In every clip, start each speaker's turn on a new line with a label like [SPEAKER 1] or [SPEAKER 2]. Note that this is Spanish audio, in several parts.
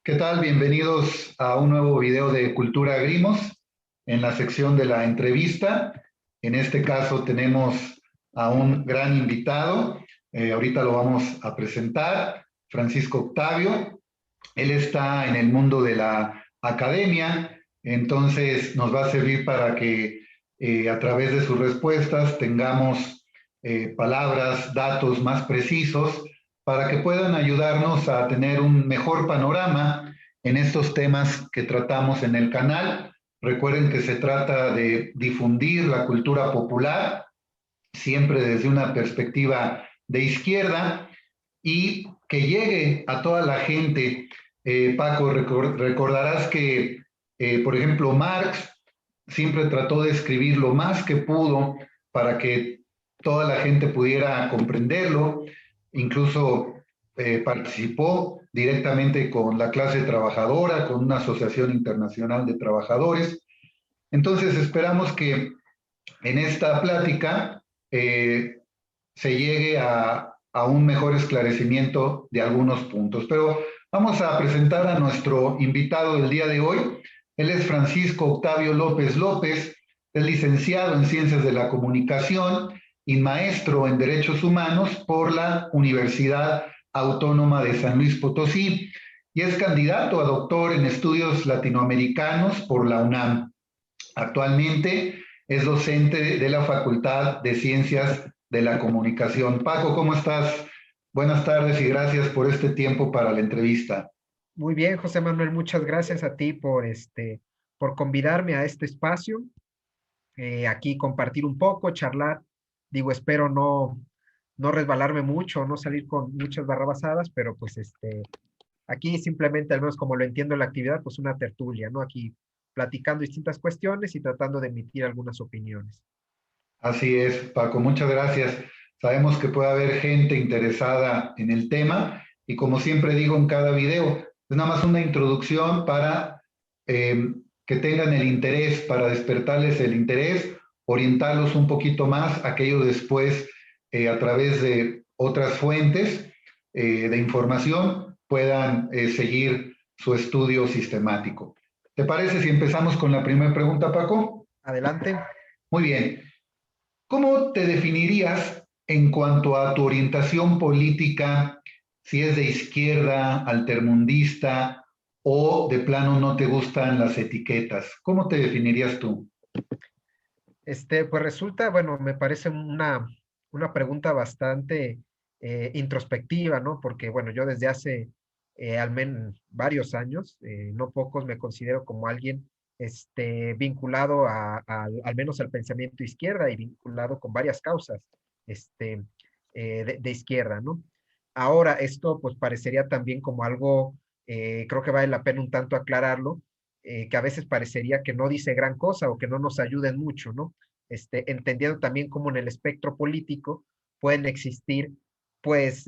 [SPEAKER 1] ¿Qué tal? Bienvenidos a un nuevo video de Cultura Grimos en la sección de la entrevista. En este caso tenemos a un gran invitado. Ahorita lo vamos a presentar, Francisco Octavio. Él está en el mundo de la academia, entonces nos va a servir para que a través de sus respuestas tengamos palabras, datos más precisos para que puedan ayudarnos a tener un mejor panorama en estos temas que tratamos en el canal. Recuerden que se trata de difundir la cultura popular, siempre desde una perspectiva de izquierda, y que llegue a toda la gente. Paco, recordarás que, por ejemplo, Marx siempre trató de escribir lo más que pudo para que toda la gente pudiera comprenderlo, incluso participó directamente con la clase trabajadora, con una asociación internacional de trabajadores. Entonces esperamos que en esta plática se llegue a un mejor esclarecimiento de algunos puntos. Pero vamos a presentar a nuestro invitado del día de hoy. Él es Francisco Octavio López López, es licenciado en Ciencias de la Comunicación y maestro en Derechos Humanos por la Universidad Autónoma de San Luis Potosí y es candidato a doctor en estudios latinoamericanos por la UNAM. Actualmente es docente de la Facultad de Ciencias de la Comunicación. Paco, ¿cómo estás? Buenas tardes y gracias por este tiempo para la entrevista.
[SPEAKER 2] Muy bien, José Manuel, muchas gracias a ti por convidarme a este espacio, aquí compartir un poco, charlar. Digo, espero no resbalarme mucho, no salir con muchas barrabasadas, pero pues aquí simplemente, al menos como lo entiendo la actividad, pues una tertulia, ¿no? Aquí platicando distintas cuestiones y tratando de emitir algunas opiniones.
[SPEAKER 1] Así es, Paco, muchas gracias. Sabemos que puede haber gente interesada en el tema y como siempre digo en cada video, es nada más una introducción para que tengan el interés, para despertarles el interés, orientarlos un poquito más a que ellos después, a través de otras fuentes de información, puedan seguir su estudio sistemático. ¿Te parece si empezamos con la primera pregunta, Paco?
[SPEAKER 2] Adelante.
[SPEAKER 1] Muy bien. ¿Cómo te definirías en cuanto a tu orientación política, si es de izquierda, altermundista o de plano no te gustan las etiquetas? ¿Cómo te definirías tú?
[SPEAKER 2] Pues resulta, bueno, me parece una pregunta bastante introspectiva, ¿no? Porque, bueno, yo desde hace al menos varios años, no pocos, me considero como alguien vinculado al menos al pensamiento izquierda y vinculado con varias causas este, de izquierda, ¿no? Ahora, esto pues parecería también como algo, creo que vale la pena un tanto aclararlo, que a veces parecería que no dice gran cosa o que no nos ayuden mucho, ¿no? Entendiendo también cómo en el espectro político pueden existir, pues,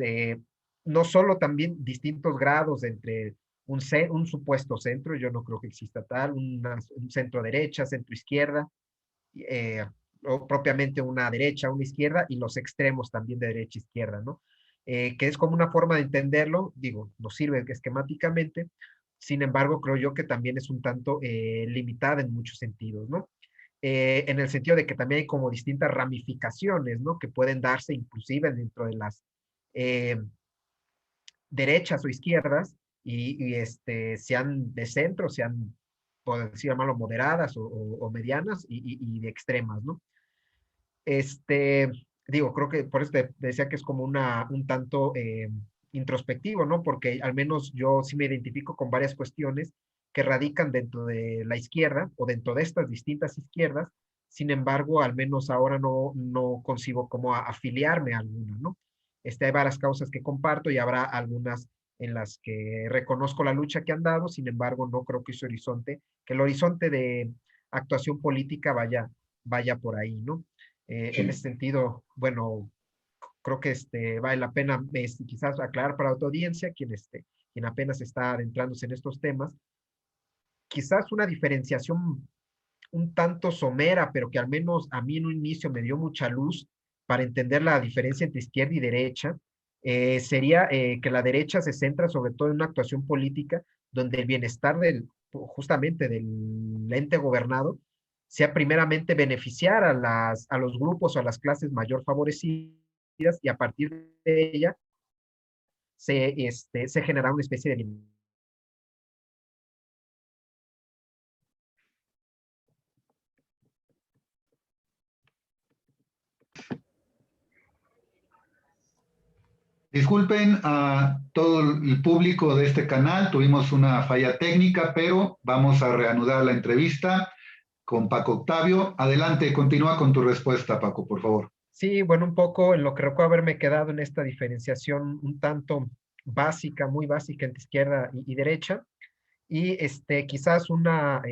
[SPEAKER 2] no solo también distintos grados entre un supuesto centro, yo no creo que exista tal, un centro derecha, centro izquierda, eh, o propiamente una derecha, una izquierda, y los extremos también de derecha izquierda, ¿no? Que es como una forma de entenderlo, digo, nos sirve esquemáticamente, sin embargo, creo yo que también es un tanto limitada en muchos sentidos, ¿no? En el sentido de que también hay como distintas ramificaciones, ¿no? Que pueden darse inclusive dentro de las eh, derechas o izquierdas sean de centro, sean, por decir llamarlo, moderadas o medianas y de extremas, ¿no? Este, digo, creo que por eso te decía que es como un tanto introspectivo, ¿no? Porque al menos yo sí me identifico con varias cuestiones que radican dentro de la izquierda o dentro de estas distintas izquierdas. Sin embargo, al menos ahora no consigo como afiliarme a alguna, ¿no? Hay varias causas que comparto y habrá algunas en las que reconozco la lucha que han dado, sin embargo, no creo que el horizonte de actuación política vaya por ahí, ¿no? En ese
[SPEAKER 1] Sí.
[SPEAKER 2] sentido, bueno, creo que vale la pena quizás aclarar para tu audiencia, quien apenas está adentrándose en estos temas, quizás una diferenciación un tanto somera, pero que al menos a mí en un inicio me dio mucha luz para entender la diferencia entre izquierda y derecha, sería que la derecha se centra sobre todo en una actuación política donde el bienestar justamente del ente gobernado sea primeramente beneficiar a los grupos o a las clases mayor favorecidas y a partir de ella se genera una especie de...
[SPEAKER 1] Disculpen a todo el público de este canal, tuvimos una falla técnica, pero vamos a reanudar la entrevista con Paco Octavio. Adelante, continúa con tu respuesta, Paco, por favor.
[SPEAKER 2] Sí, bueno, un poco en lo que recuerdo haberme quedado en esta diferenciación un tanto básica, muy básica entre izquierda y derecha. Y quizás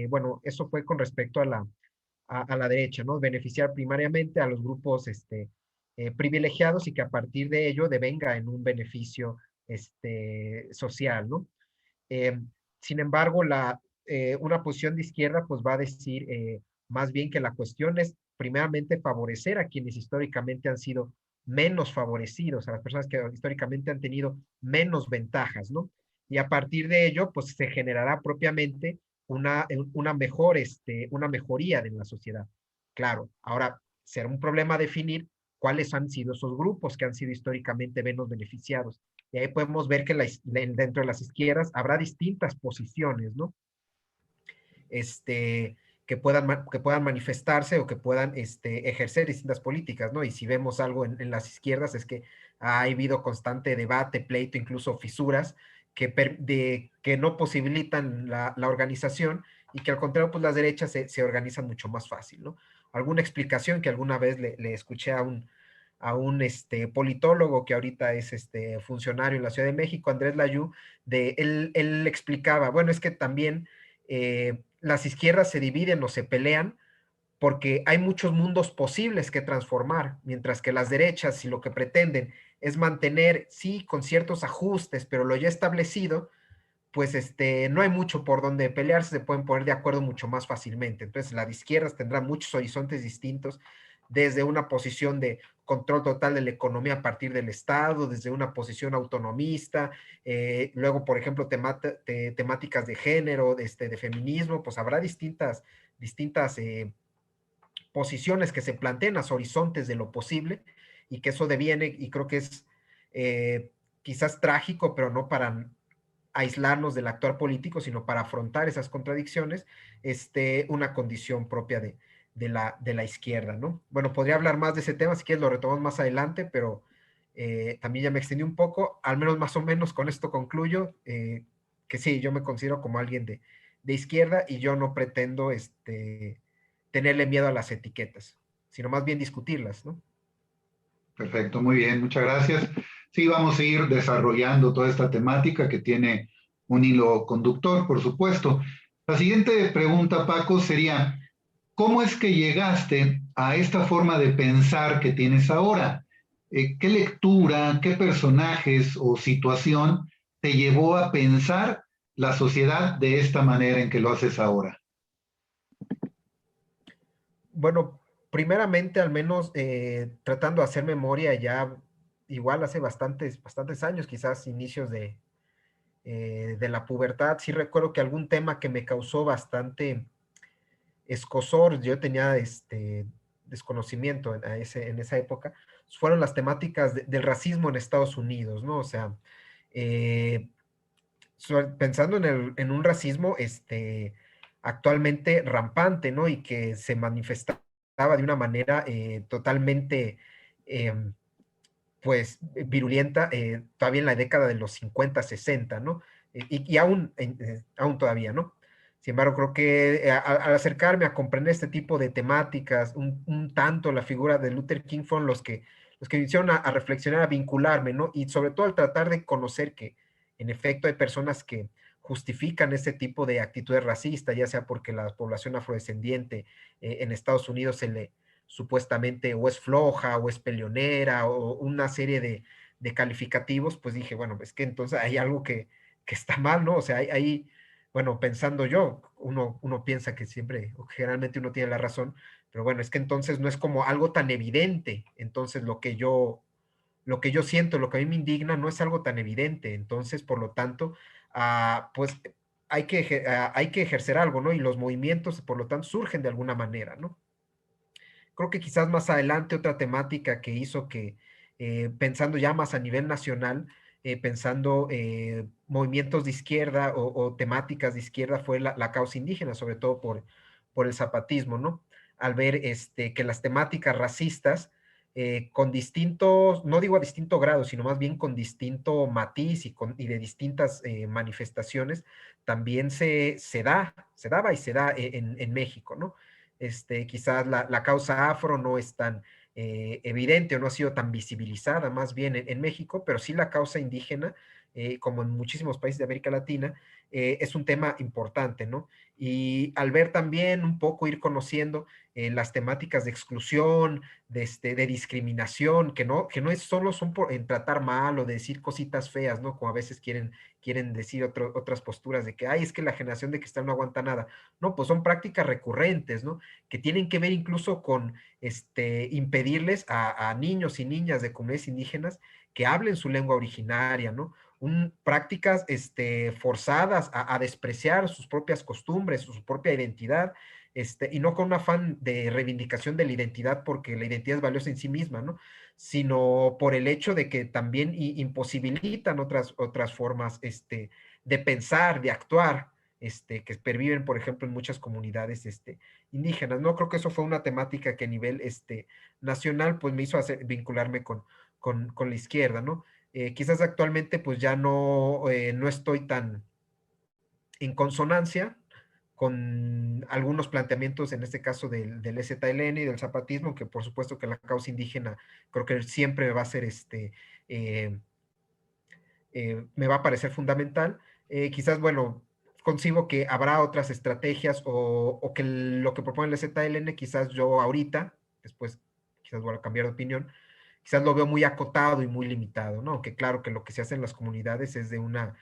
[SPEAKER 2] bueno, eso fue con respecto a la derecha, ¿no? Beneficiar primariamente a los grupos privilegiados y que a partir de ello devenga en un beneficio social, ¿no? Eh, Sin embargo, una posición de izquierda pues va a decir más bien que la cuestión es primeramente favorecer a quienes históricamente han sido menos favorecidos, a las personas que históricamente han tenido menos ventajas, ¿no? Y a partir de ello, pues se generará propiamente una mejoría de la sociedad. Claro, ahora será un problema definir cuáles han sido esos grupos que han sido históricamente menos beneficiados. Y ahí podemos ver que dentro de las izquierdas habrá distintas posiciones, ¿no? Este, que puedan manifestarse o que puedan ejercer distintas políticas, ¿no? Y si vemos algo en las izquierdas es que ha habido constante debate, pleito, incluso fisuras que no posibilitan la organización y que al contrario, pues las derechas se organizan mucho más fácil, ¿no? Alguna explicación que alguna vez le escuché a un politólogo que ahorita es funcionario en la Ciudad de México, Andrés Layú, él explicaba, bueno, es que también las izquierdas se dividen o se pelean porque hay muchos mundos posibles que transformar, mientras que las derechas, si lo que pretenden es mantener, sí, con ciertos ajustes, pero lo ya establecido, pues no hay mucho por donde pelearse, se pueden poner de acuerdo mucho más fácilmente. Entonces, la de izquierdas tendrá muchos horizontes distintos, desde una posición de control total de la economía a partir del Estado, desde una posición autonomista, luego, por ejemplo, temáticas de género, de feminismo, pues habrá distintas posiciones que se planteen a horizontes de lo posible y que eso deviene, y creo que es quizás trágico, pero no para aislarnos del actuar político, sino para afrontar esas contradicciones, una condición propia de la izquierda, ¿no? Bueno, podría hablar más de ese tema, si quieres lo retomamos más adelante, pero también ya me extendí un poco, al menos más o menos con esto concluyo, que sí, yo me considero como alguien de izquierda y yo no pretendo tenerle miedo a las etiquetas, sino más bien discutirlas, ¿no?
[SPEAKER 1] Perfecto, muy bien, muchas gracias. Sí, vamos a ir desarrollando toda esta temática que tiene un hilo conductor, por supuesto. La siguiente pregunta, Paco, sería, ¿cómo es que llegaste a esta forma de pensar que tienes ahora? ¿Qué lectura, qué personajes o situación te llevó a pensar la sociedad de esta manera en que lo haces ahora?
[SPEAKER 2] Bueno, primeramente, al menos tratando de hacer memoria ya, igual hace bastantes años, quizás inicios de la pubertad, sí recuerdo que algún tema que me causó bastante escozor, yo tenía desconocimiento en esa época, fueron las temáticas del racismo en Estados Unidos, ¿no? O sea, eh, pensando en un racismo actualmente rampante, ¿no? Y que se manifestaba de una manera totalmente, em, pues, virulenta, todavía en la década de los 50, 60, ¿no? Y aún todavía, ¿no? Sin embargo, creo que al acercarme a comprender este tipo de temáticas, un tanto la figura de Luther King fueron los que me hicieron a reflexionar, a vincularme, ¿no? Y sobre todo al tratar de conocer que, en efecto, hay personas que justifican este tipo de actitudes racistas, ya sea porque la población afrodescendiente en Estados Unidos supuestamente o es floja o es peleonera o una serie de calificativos, pues dije, bueno, es que entonces hay algo que está mal, ¿no? O sea, bueno, pensando yo, uno piensa que siempre, o generalmente uno tiene la razón, pero bueno, es que entonces no es como algo tan evidente, entonces lo que yo siento, lo que a mí me indigna, no es algo tan evidente. Entonces, por lo tanto, pues hay que ejercer algo, ¿no? Y los movimientos, por lo tanto, surgen de alguna manera, ¿no? Creo que quizás más adelante otra temática que hizo que, pensando ya más a nivel nacional, pensando movimientos de izquierda o temáticas de izquierda fue la causa indígena, sobre todo por el zapatismo, ¿no? Al ver que las temáticas racistas, con distintos, no digo a distinto grado, sino más bien con distinto matiz y de distintas manifestaciones, también se daba y se da en México, ¿no? Quizás la causa afro no es tan evidente o no ha sido tan visibilizada más bien en México, pero sí la causa indígena, como en muchísimos países de América Latina, es un tema importante, ¿no? Y al ver también un poco, ir conociendo las temáticas de exclusión, de discriminación, que no es solo son por, en tratar mal o de decir cositas feas, ¿no? Como a veces quieren decir otras posturas de que, ay, es que la generación de cristal no aguanta nada. No, pues son prácticas recurrentes, ¿no? Que tienen que ver incluso con impedirles a niños y niñas de comunidades indígenas que hablen su lengua originaria, ¿no? Prácticas forzadas a despreciar sus propias costumbres, su propia identidad, y no con un afán de reivindicación de la identidad porque la identidad es valiosa en sí misma, ¿no? Sino por el hecho de que también imposibilitan otras formas de pensar, de actuar, que perviven, por ejemplo, en muchas comunidades indígenas, ¿no? Creo que eso fue una temática que a nivel nacional, pues me hizo vincularme con la izquierda, ¿no? Quizás actualmente, pues ya no estoy tan en consonancia con algunos planteamientos, en este caso del EZLN y del zapatismo, que por supuesto que la causa indígena creo que siempre va a ser eh, me va a parecer fundamental. Quizás, bueno, concibo que habrá otras estrategias o que lo que propone el ZLN, quizás yo ahorita, después quizás voy a cambiar de opinión, quizás lo veo muy acotado y muy limitado, ¿no? Que claro que lo que se hace en las comunidades es de una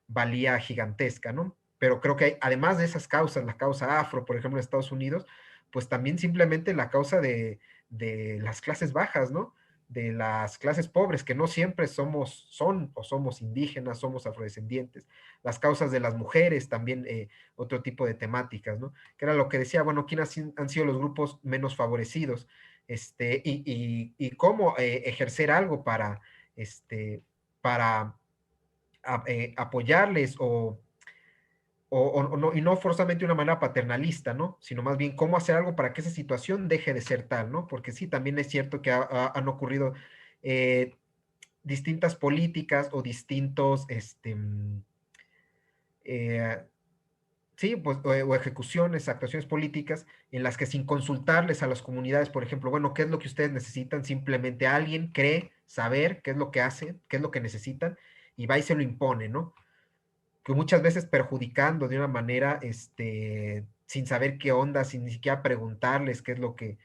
[SPEAKER 2] valía gigantesca, ¿no? Pero creo que además de esas causas, la causa afro, por ejemplo, en Estados Unidos, pues también simplemente la causa de las clases bajas, ¿no? De las clases pobres, que no siempre son o somos indígenas, somos afrodescendientes, las causas de las mujeres, también otro tipo de temáticas, ¿no? Que era lo que decía, bueno, ¿quiénes han sido los grupos menos favorecidos? Y cómo ejercer algo para apoyarles o no, y no forzosamente de una manera paternalista, ¿no? Sino más bien cómo hacer algo para que esa situación deje de ser tal, ¿no? Porque sí, también es cierto que han ocurrido eh, distintas políticas o distintos, eh, sí, pues, o ejecuciones, actuaciones políticas en las que sin consultarles a las comunidades, por ejemplo, bueno, ¿qué es lo que ustedes necesitan? Simplemente alguien cree saber qué es lo que hacen, qué es lo que necesitan y va y se lo impone, ¿no? Que muchas veces perjudicando de una manera, sin saber qué onda, sin ni siquiera preguntarles qué es lo que,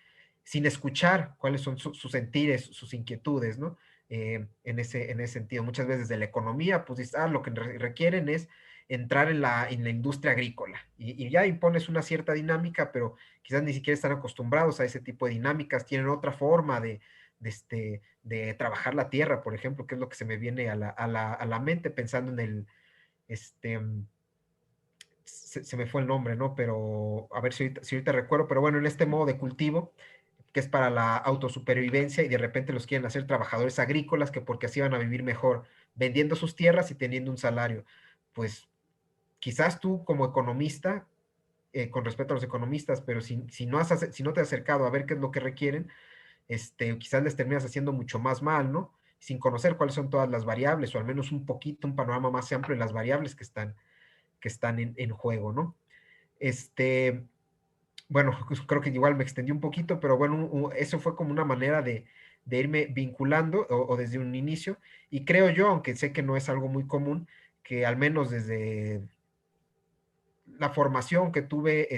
[SPEAKER 2] sin escuchar cuáles son sus sentires, sus inquietudes, ¿no? En ese sentido, muchas veces de la economía, pues dices, lo que requieren es entrar en la industria agrícola y ya impones una cierta dinámica, pero quizás ni siquiera están acostumbrados a ese tipo de dinámicas, tienen otra forma de trabajar la tierra, por ejemplo, que es lo que se me viene a la mente pensando en este, se me fue el nombre, ¿no? Pero a ver si ahorita recuerdo, pero bueno, en este modo de cultivo, que es para la autosupervivencia y de repente los quieren hacer trabajadores agrícolas, que porque así van a vivir mejor, vendiendo sus tierras y teniendo un salario. Pues quizás tú como economista, con respecto a los economistas, pero si no te has acercado a ver qué es lo que requieren, quizás les terminas haciendo mucho más mal, ¿no? Sin conocer cuáles son todas las variables, o al menos un poquito, un panorama más amplio de las variables que están en juego, ¿no? Este, bueno, pues creo que igual me extendí un poquito, pero bueno, eso fue como una manera de irme vinculando o desde un inicio, y creo yo, aunque sé que no es algo muy común, que al menos desde la formación que tuve,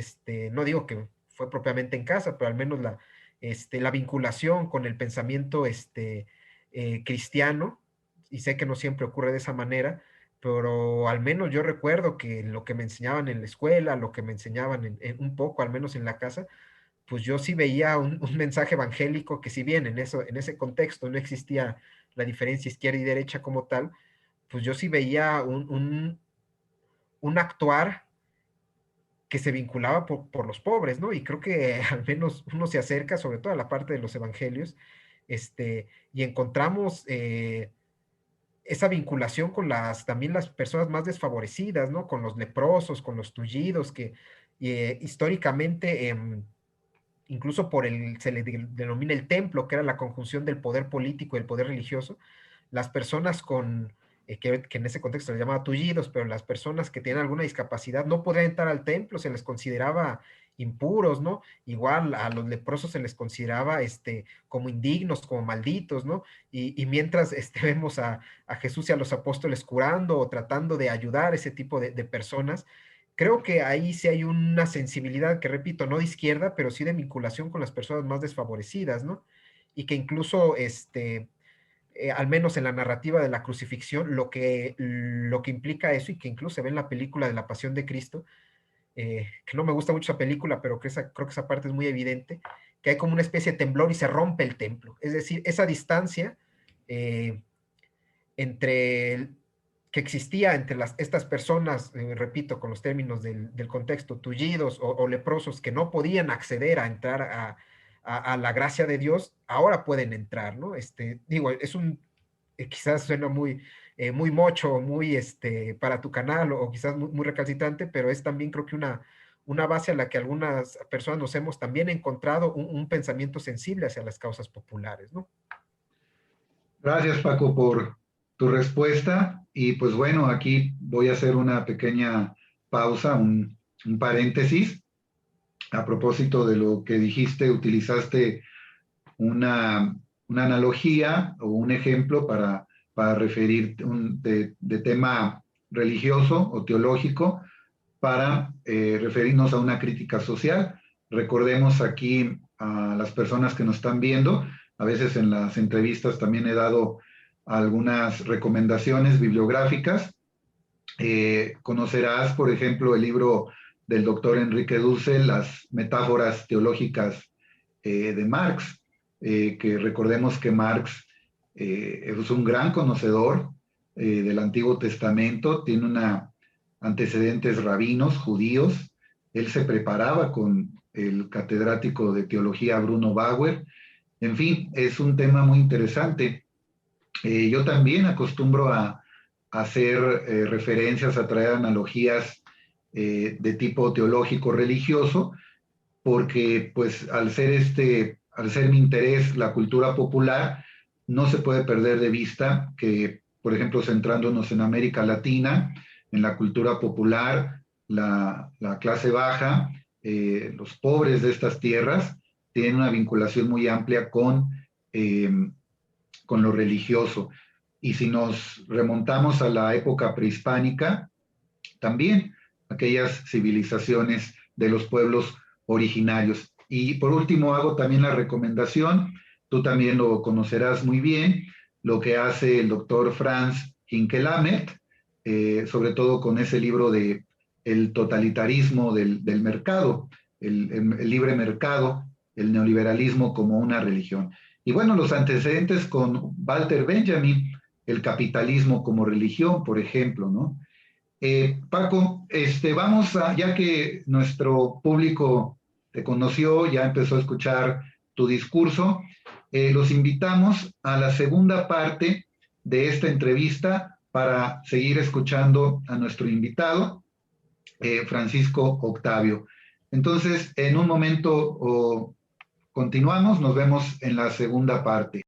[SPEAKER 2] no digo que fue propiamente en casa, pero al menos la vinculación con el pensamiento cristiano, y sé que no siempre ocurre de esa manera, pero al menos yo recuerdo que lo que me enseñaban en la escuela, lo que me enseñaban un poco, al menos en la casa, pues yo sí veía un mensaje evangélico que si bien en ese contexto no existía la diferencia izquierda y derecha como tal, pues yo sí veía un actuar que se vinculaba por los pobres, ¿no? Y creo que al menos uno se acerca, sobre todo a la parte de los evangelios, y encontramos esa vinculación con también las personas más desfavorecidas, ¿no? Con los leprosos, con los tullidos, que históricamente, incluso se le denomina el templo, que era la conjunción del poder político y el poder religioso, las personas que en ese contexto se llamaba tullidos, pero las personas que tienen alguna discapacidad no podían entrar al templo, se les consideraba impuros, ¿no? Igual a los leprosos se les consideraba como indignos, como malditos, ¿no? Y mientras vemos a Jesús y a los apóstoles curando o tratando de ayudar a ese tipo de personas, creo que ahí sí hay una sensibilidad que, repito, no de izquierda, pero sí de vinculación con las personas más desfavorecidas, ¿no? Y que incluso, al menos en la narrativa de la crucifixión, lo que implica eso y que incluso se ve en la película de la Pasión de Cristo, que no me gusta mucho esa película, pero creo que esa parte es muy evidente, que hay como una especie de temblor y se rompe el templo. Es decir, esa distancia eh, entre que existía entre estas personas, repito, con los términos del contexto, tullidos o leprosos que no podían acceder a entrar a la gracia de Dios, ahora pueden entrar, ¿no? Digo, quizás suena muy mocho, muy para tu canal o quizás muy recalcitrante, pero es también creo que una base a la que algunas personas nos hemos también encontrado un pensamiento sensible hacia las causas populares, ¿no?
[SPEAKER 1] Gracias, Paco, por tu respuesta. Y pues bueno, aquí voy a hacer una pequeña pausa, un paréntesis. A propósito de lo que dijiste, utilizaste una, una analogía o un ejemplo para referir de tema religioso o teológico para referirnos a una crítica social. Recordemos aquí a las personas que nos están viendo, a veces en las entrevistas también he dado algunas recomendaciones bibliográficas. Conocerás, por ejemplo, el libro del doctor Enrique Dussel, Las metáforas teológicas de Marx, que recordemos que Marx es un gran conocedor del Antiguo Testamento, tiene antecedentes rabinos judíos, él se preparaba con el catedrático de teología Bruno Bauer, en fin, es un tema muy interesante. Yo también acostumbro a hacer referencias, a traer analogías de tipo teológico religioso, porque pues al ser mi interés la cultura popular, no se puede perder de vista que, por ejemplo, centrándonos en América Latina, en la cultura popular, la clase baja, los pobres de estas tierras, tienen una vinculación muy amplia con lo religioso. Y si nos remontamos a la época prehispánica, también aquellas civilizaciones de los pueblos originarios. Y por último, hago también la recomendación, tú también lo conocerás muy bien, lo que hace el doctor Franz Hinkelamet, sobre todo con ese libro de El totalitarismo del mercado, el libre mercado, el neoliberalismo como una religión. Y bueno, los antecedentes con Walter Benjamin, el capitalismo como religión, por ejemplo, ¿no? Paco, ya que nuestro público te conoció, ya empezó a escuchar tu discurso, los invitamos a la segunda parte de esta entrevista para seguir escuchando a nuestro invitado, Francisco Octavio. Entonces, en un momento continuamos, nos vemos en la segunda parte.